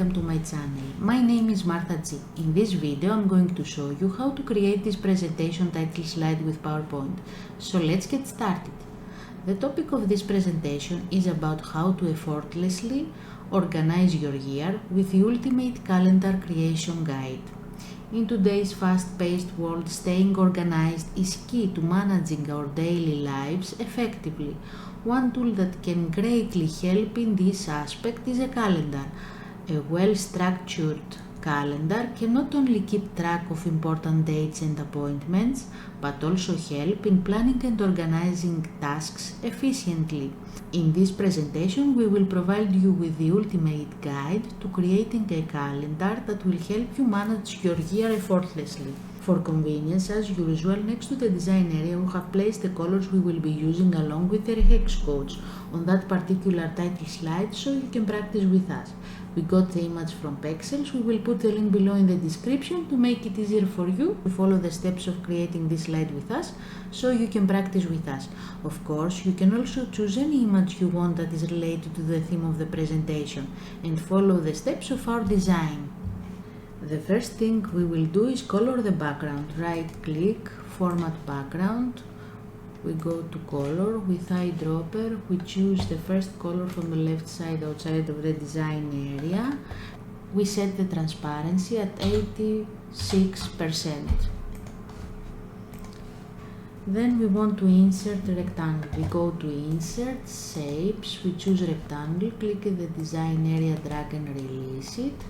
welcome to my channel. My name is Martha G. In this video I'm going to show you how to create this presentation title slide with PowerPoint. So let's get started. The topic of this presentation is about how to effortlessly organize your year with the ultimate calendar creation guide. In today's fast-paced world, staying organized is key to managing our daily lives effectively. One tool that can greatly help in this aspect is a calendar. A well-structured calendar can not only keep track of important dates and appointments, but also help in planning and organizing tasks efficiently. In this presentation, we will provide you with the ultimate guide to creating a calendar that will help you manage your year effortlessly. For convenience, as usual, next to the design area we have placed the colors we will be using along with their hex codes on that particular title slide so you can practice with us. We got the image from Pexels. We will put the link below in the description to make it easier for you to follow the steps of creating this slide with us so you can practice with us. Of course, you can also choose any image you want that is related to the theme of the presentation and follow the steps of our design. The first thing we will do is color the background. Right click, format background. We go to color with eyedropper. We choose the first color from the left side outside of the design area. We set the transparency at 86%. Then we want to insert a rectangle. We go to insert, shapes, we choose rectangle, click in the design area, drag and release it.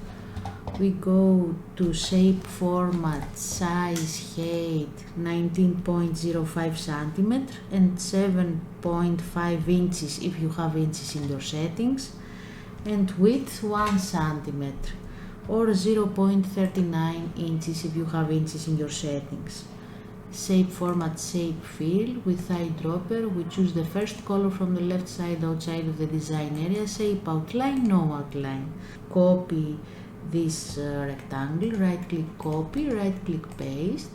We go to shape format, size, height 19.05 cm and 7.5 inches if you have inches in your settings, and width 1 cm or 0.39 inches if you have inches in your settings. Shape format, shape fill with eyedropper. We choose the first color from the left side outside of the design area, shape outline, no outline. Copy this rectangle, right click copy, right click paste.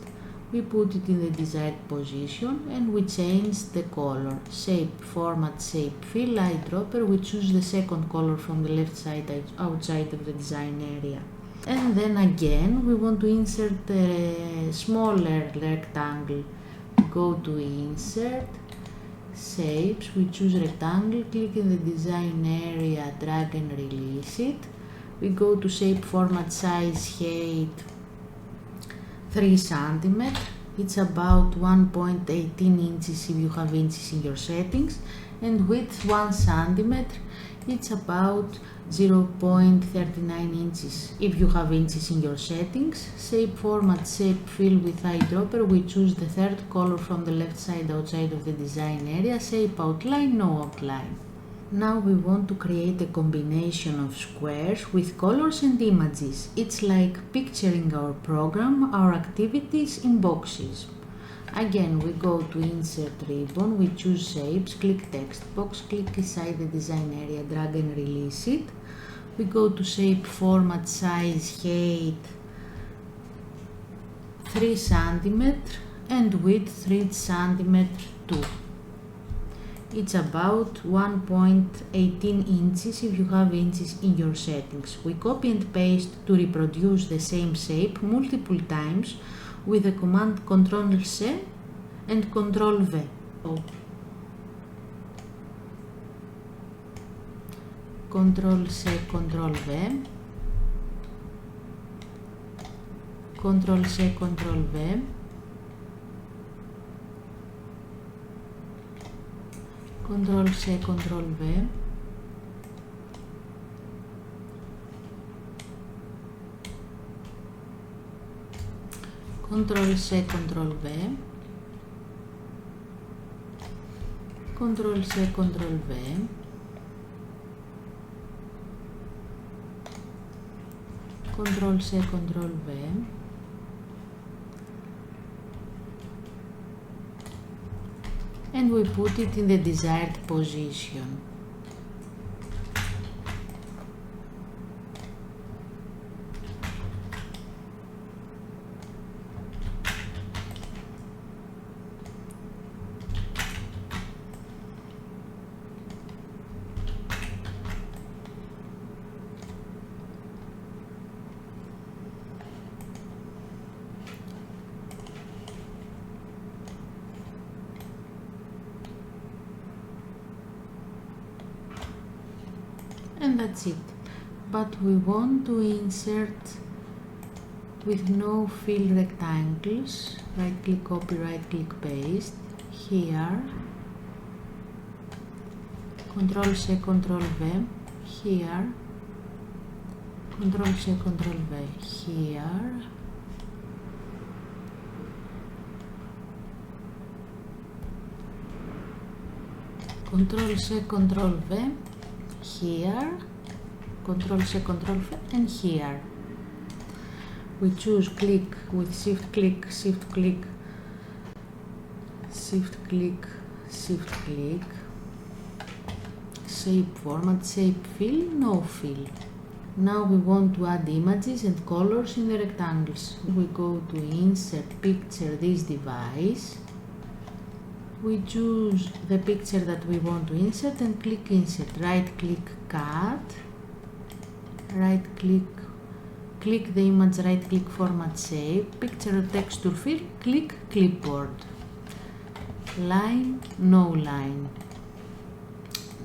We put it in the desired position and we change the color. Shape format, shape fill, eyedropper. We choose the second color from the left side outside of the design area. And then again we want to insert a smaller rectangle. Go to insert, shapes, we choose rectangle, click in the design area, drag and release it. We go to shape format, size, height 3 cm. It's about 1.18 inches if you have inches in your settings, and width 1 cm. It's about 0.39 inches if you have inches in your settings. Shape format, shape fill with eyedropper. We choose the third color from the left side outside of the design area. Shape outline, no outline. Now we want to create a combination of squares with colors and images. It's like picturing our program, our activities in boxes. Again, we go to insert ribbon, we choose shapes, click text box, click inside the design area, drag and release it. We go to shape format, size, height 3 cm and width 3 cm too. It's about 1.18 inches if you have inches in your settings. We copy and paste to reproduce the same shape multiple times with the command Ctrl+C and Ctrl+V. Ctrl+C, Ctrl+V, Ctrl+C, Ctrl+V, Ctrl+C, Ctrl+V, Ctrl+C, Ctrl+V, Ctrl+C, Ctrl+V, Ctrl+C, Ctrl+V, and we put it in the desired position. and that's it. But we want to insert with no fill rectangles. Right click copy, right click paste here, Ctrl C Ctrl V here, Ctrl C Ctrl V here, Ctrl C Ctrl V here, Ctrl C Ctrl V and here. We choose click with shift click, shift click, shift click, shift click, shape format, shape fill, no fill. Now we want to add images and colors in the rectangles. We go to insert picture this device. We choose the picture that we want to insert and click insert. Right click cut, right click, click the image, right click format shape, picture texture fill, click clipboard. Line, no line.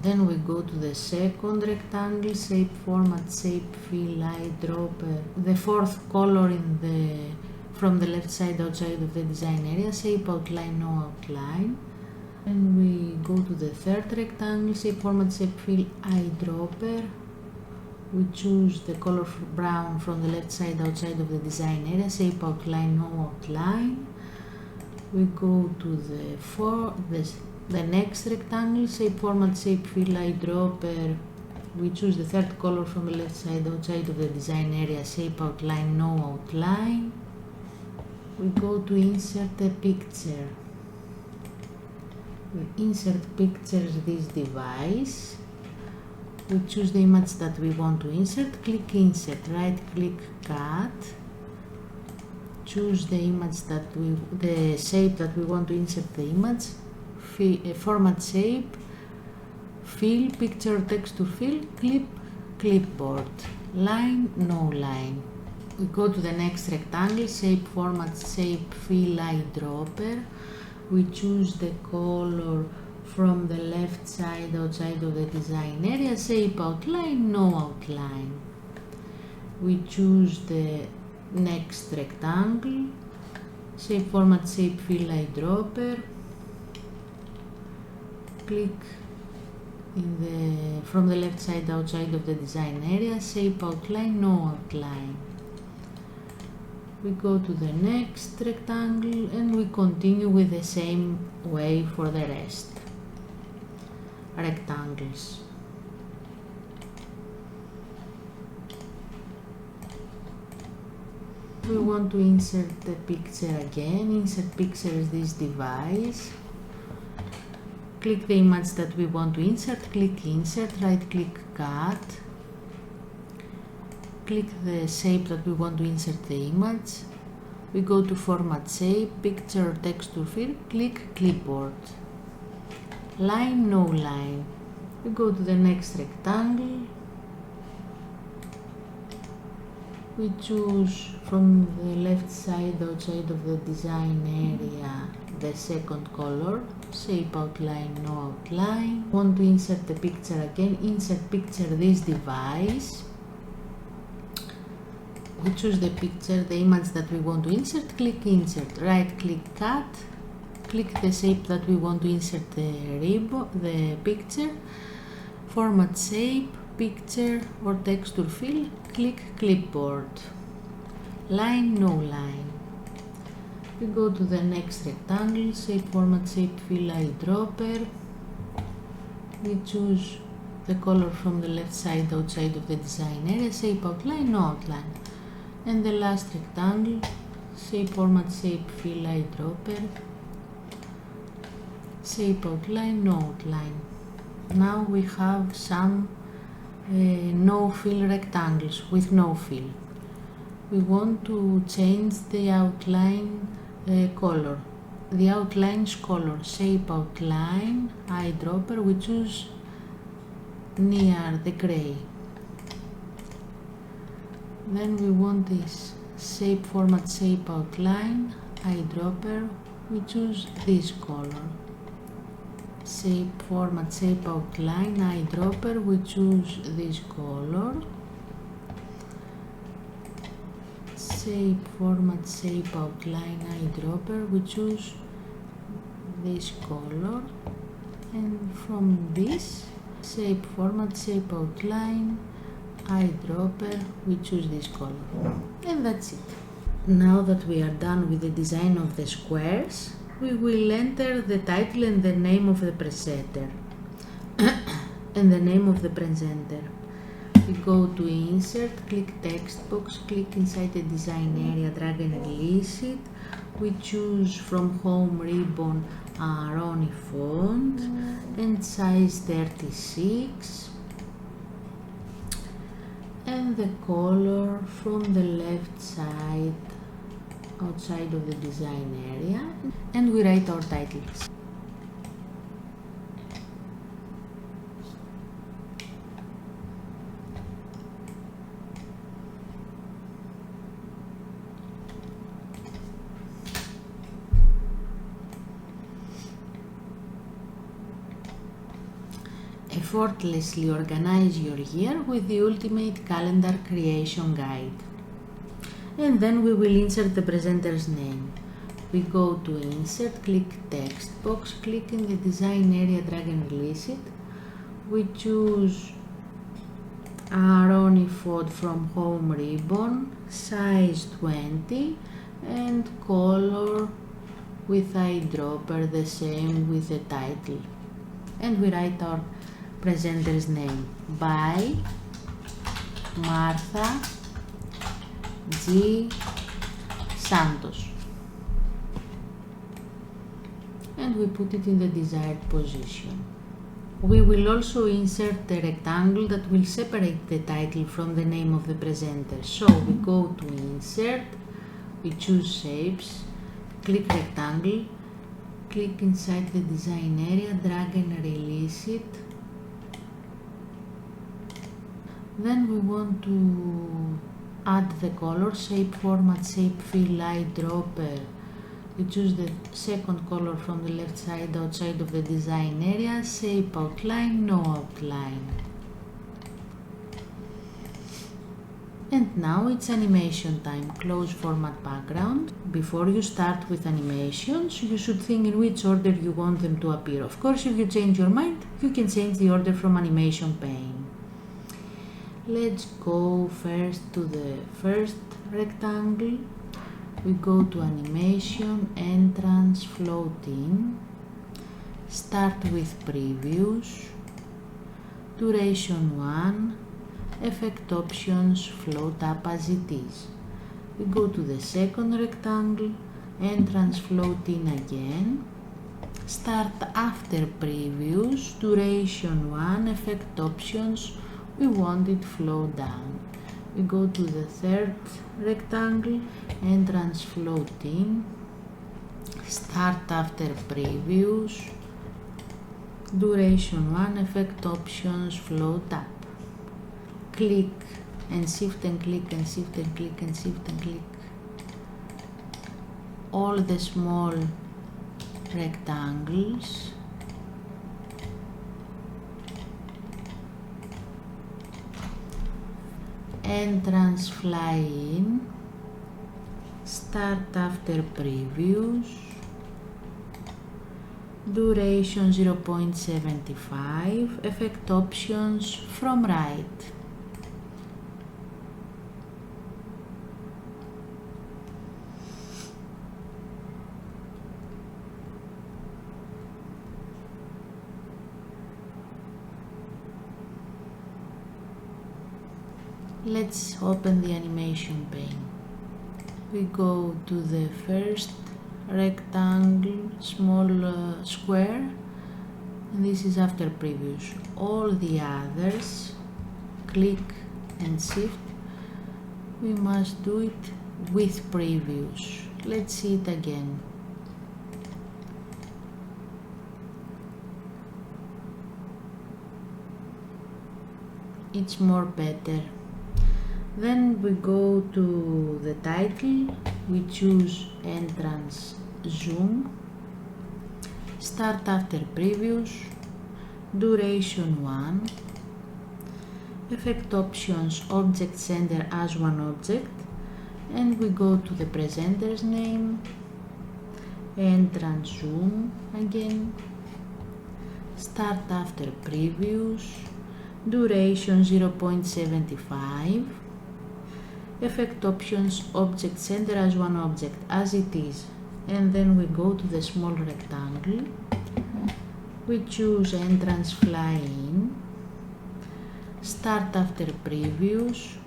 Then we go to the second rectangle, shape format, shape fill, eyedropper, the fourth color from the left side outside of the design area, shape outline, no outline. And we go to the third rectangle, shape format, shape fill, eyedropper. We choose the color brown from the left side outside of the design area, shape outline, no outline. We go to the next rectangle, shape format, shape fill, eyedropper. We choose the third color from the left side outside of the design area, shape outline, no outline. We go to insert a picture. We insert pictures this device. We choose the image that we want to insert, click insert, right click cut, choose the image the shape that we want to insert the image, format shape, fill, picture texture fill, clipboard, line, no line. We go to the next rectangle, shape format, shape fill, eyedropper. We choose the color from the left side outside of the design area, shape outline, no outline. We choose the next rectangle, shape format, shape fill, eyedropper. Click from the left side outside of the design area, shape outline, no outline. We go to the next rectangle and we continue with the same way for the rest rectangles. We want to insert the picture again, insert pictures this device. Click the image that we want to insert, click insert, right click cut, click the shape that we want to insert the image. We go to format shape, picture texture fill, click clipboard. Line, no line. We go to the next rectangle. We choose from the left side outside of the design area the second color, shape outline, no outline. Want to insert the picture again, insert picture this device. We choose the picture, the image that we want to insert, click insert, right click cut, click the shape that we want to insert the picture, format shape, picture or texture fill, click clipboard. Line, no line. We go to the next rectangle, shape format, shape fill, eyedropper. We choose the color from the left side outside of the design area, shape outline, no outline. And the last rectangle, shape format, shape fill, eyedropper, shape outline, no outline. Now we have some no fill rectangles with no fill. We want to change the outline color, the outline's color, shape outline, eyedropper. We choose near the gray. Then we want this shape format, shape outline, eyedropper. We choose this color, shape format, shape outline, eyedropper, we choose this color. Shape format, shape outline, eyedropper, we choose this color, and from this shape format, shape outline, eyedropper, we choose this color, and that's it. Now that we are done with the design of the squares, we will enter the title and the name of the presenter and the name of the presenter. We go to insert, click text box, click inside the design area, drag and release it. We choose from home ribbon Aroni font and size 36, and the color from the left side outside of the design area, and we write our titles. Effortlessly organize your year with the ultimate calendar creation guide. And then we will insert the presenter's name. We go to insert, click text box, click in the design area, drag and release it. We choose Aroni font from home ribbon, size 20, and color with eyedropper the same with the title. And we write our presenter's name by Martha G. Santos, and we put it in the desired position. We will also insert a rectangle that will separate the title from the name of the presenter. So we go to insert, we choose shapes, click rectangle, click inside the design area, drag and release it. Then we want to add the color, shape format, shape fill, eyedropper. We choose the second color from the left side outside of the design area, shape outline, no outline. And now it's animation time. Close format background. Before you start with animations, you should think in which order you want them to appear. Of course, if you change your mind, you can change the order from animation pane. Let's go first to the first rectangle. We go to animation, entrance, floating. Start with previews, duration 1, effect options, float up as it is. We go to the second rectangle, entrance, floating again. Start after previews, duration 1, effect options, we want it flow down. We go to the third rectangle, entrance, floating. Start after previews, duration 1, effect options, float up. Click and shift and click and shift and click and shift and click all the small rectangles. Entrance, fly in. Start after previews, duration 0.75, effect options from right. Let's open the animation pane. We go to the first rectangle, small square, and this is after previews. All the others, click and shift, we must do it with previews. Let's see it again. It's more better. Then we go to the title, we choose entrance, zoom, start after previous, duration 1, effect options, object center as one object, and we go to the presenter's name, entrance zoom again, start after previous, duration 0.75, effect options, object center as one object as it is, and then we go to the small rectangle, we choose entrance fly in, start after previous,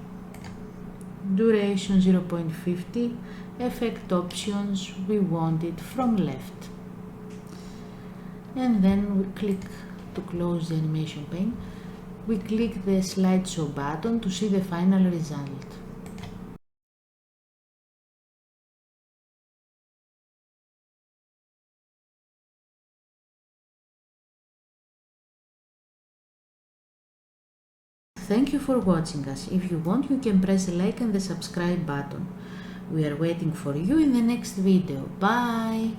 duration 0.50, effect options, we want it from left, and then we click to close the animation pane. We click the slideshow button to see the final result. Thank you for watching us. If you want, you can press the like and the subscribe button. We are waiting for you in the next video. Bye!